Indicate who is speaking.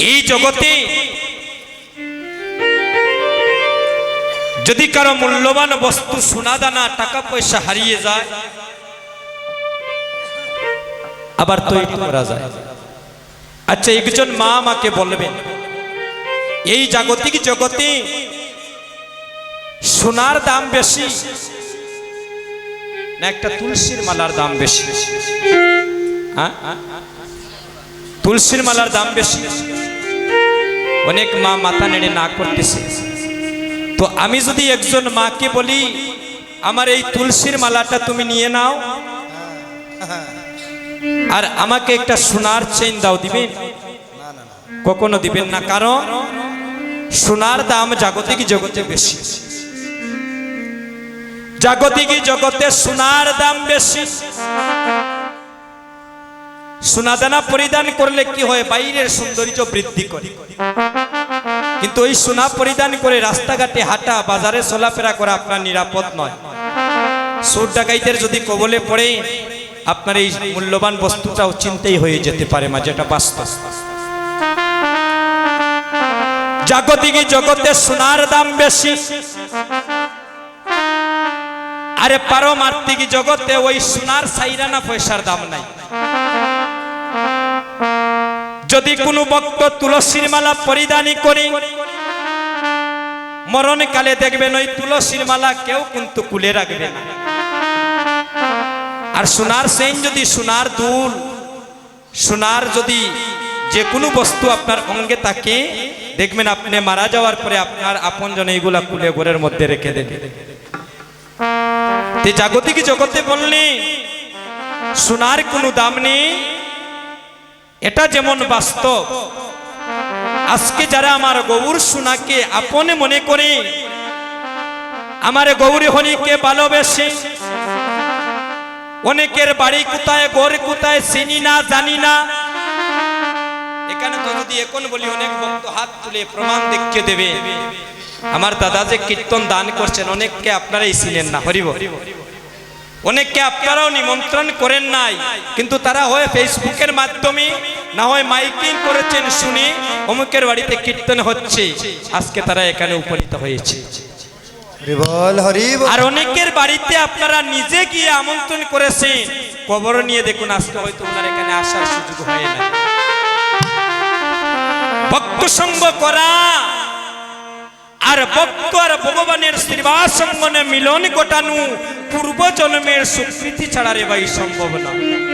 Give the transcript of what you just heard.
Speaker 1: এই জগতে যদি কারো মূল্যবান বস্তু সোনা দানা টাকা পয়সা হারিয়ে যায় আবার তৈরি করা যায়। আচ্ছা, একজন মা আমাকে বলবেন এই জাগতিক জগতে সোনার দাম বেশি না একটা তুলসীর মালার দাম বেশি? হ্যাঁ, তুলসীর মালার দাম বেশি। অনেক মা মাথা নেড়ে না করতেছে। তো আমি যদি একজন মাকে বলি আমার এই তুলসীর মালাটা তুমি নিয়ে নাও আর আমাকে একটা সোনার চেইন দাও, দিবেন? কখনো দিবেন না, কারণ সোনার দাম জাগতিক জগতে বেশি। জাগতিক জগতে সোনার দাম বেশি। সোনা দানা পরিধান করলে কি হয়? বাইরের সৌন্দর্য বৃদ্ধি করে, কিন্তু ওই সোনা পরিধান করে রাস্তাঘাটে হাঁটা, বাজারে চলাফেরা করা আপনার নিরাপদ নয়। চোর ডাকাইতের যদি কবলে পড়ে আপনার এই মূল্যবান বস্তুটাও চিন্তাই হয়ে যেতে পারে মা, যেটা বাস্তব। জাগতিক জগতে সোনার দাম বেশি, আরে পারমার্থিক জগতে ওই সোনার সাইরানা পয়সার দাম নাই। যদি কোনো ভক্ত তুলসীর মালা পরিধানী করে মরণকালে দেখবেন ওই তুলসীর মালা কেউ কিন্তু খুলে রাখবে না। আর সোনার চেইন যদি, সোনার দুল, সোনার যদি যে কোনো বস্তু আপনার অঙ্গে থাকে দেখবেন আপনি মারা যাওয়ার পরে আপনার আপনজন এইগুলা খুলে ঘরের মধ্যে রেখে দেবে। জাগতিক জগতে বললে সোনার কোনো দাম নেই, এটা যেমন বাস্তব। আজকে যারা আমার গৌর সোনাকে আপনে মনে করে, আমার গৌরী হরিকে ভালোবেসে, অনেকের বাড়ি কোথায় ঘর কোথায় চিনি না জানি না, এখানে তো যদি এখন বলি অনেক ভক্ত হাত তুলে প্রমাণ দেখিয়ে দেবে আমার দাদা যে কীর্তন দান করছেন। অনেককে আপনারাই ছিলেন না, হরিব। অনেককে আপনারাও নিমন্ত্রণ করেন নাই, কিন্তু তারা হয় ফেসবুকের মাধ্যমে না হয় মাইকিং করেছেন, শুনে অমুকের বাড়িতে কীর্তন হচ্ছে, আজকে তারা এখানে উপনীত হয়েছে। আর অনেকের বাড়িতে আপনারা নিজে গিয়ে আমন্ত্রণ করেছেন, কবর নিয়ে দেখুন আজকে হয়তো ওনার এখানে আসার সুযোগ হয় না। ভক্ত সঙ্গ করা আর ভক্ত আর ভগবানের শ্রীবাস সঙ্গনে মিলন ঘটানো পূর্ব জন্মের স্বীকৃতি ছাড়া রে ভাই সম্ভব না।